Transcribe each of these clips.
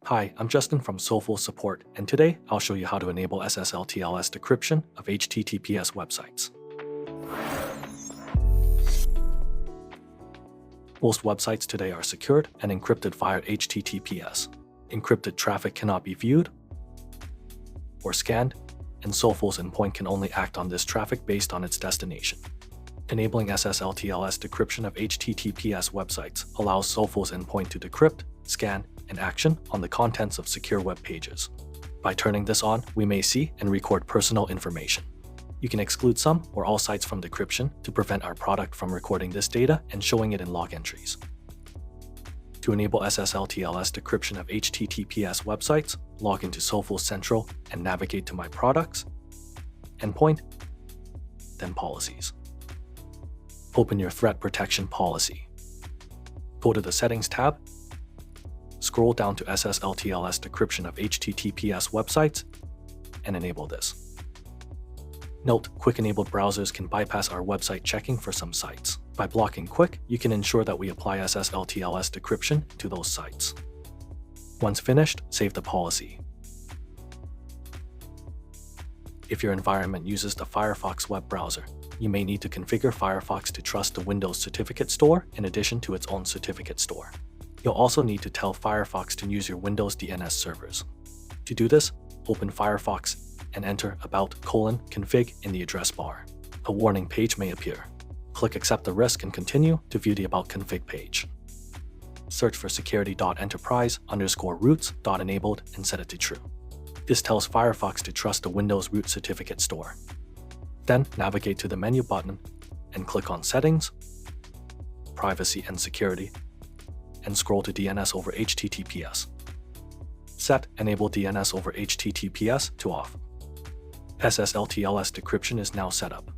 Hi, I'm Justin from Soulful Support, and today I'll show you how to enable SSL/TLS decryption of HTTPS websites. Most websites today are secured and encrypted via HTTPS. Encrypted traffic cannot be viewed or scanned, and Soulful's endpoint can only act on this traffic based on its destination. Enabling SSL/TLS decryption of HTTPS websites allows Soulful's endpoint to decrypt, scan, and action on the contents of secure web pages. By turning this on, we may see and record personal information. You can exclude some or all sites from decryption to prevent our product from recording this data and showing it in log entries. To enable SSL/TLS decryption of HTTPS websites, log into Soulful Central and navigate to My Products, Endpoint, then Policies. Open your Threat Protection policy. Go to the Settings tab, scroll down to SSL/TLS decryption of HTTPS websites, and enable this. Note, Quick-enabled browsers can bypass our website checking for some sites. By blocking Quick, you can ensure that we apply SSL/TLS decryption to those sites. Once finished, save the policy. If your environment uses the Firefox web browser, you may need to configure Firefox to trust the Windows Certificate Store in addition to its own certificate store. You'll also need to tell Firefox to use your Windows DNS servers. To do this, open Firefox and enter about:config in the address bar. A warning page may appear. Click Accept the risk and continue to view the About Config page. Search for security.enterprise_roots.enabled and set it to true. This tells Firefox to trust the Windows root certificate store. Then navigate to the menu button and click on Settings, Privacy and Security, and scroll to DNS over HTTPS. Set Enable DNS over HTTPS to off. SSL/TLS decryption is now set up.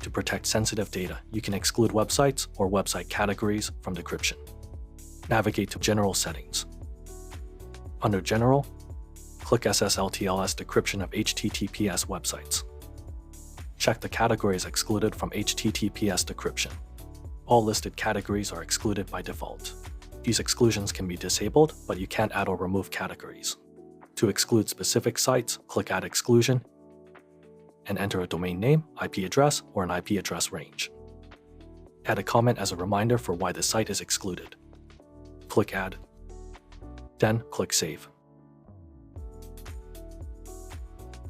To protect sensitive data, you can exclude websites or website categories from decryption. Navigate to General Settings. Under General, click SSL/TLS decryption of HTTPS websites. Check the categories excluded from HTTPS decryption. All listed categories are excluded by default. These exclusions can be disabled, but you can't add or remove categories. To exclude specific sites, click Add Exclusion and enter a domain name, IP address, or an IP address range. Add a comment as a reminder for why the site is excluded. Click Add, then click Save.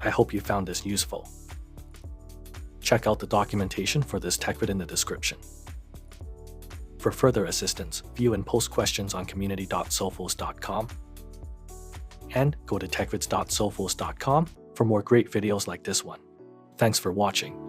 I hope you found this useful. Check out the documentation for this TechVid in the description. For further assistance, view and post questions on community.soulfuls.com and go to techvids.soulfuls.com for more great videos like this one. Thanks for watching.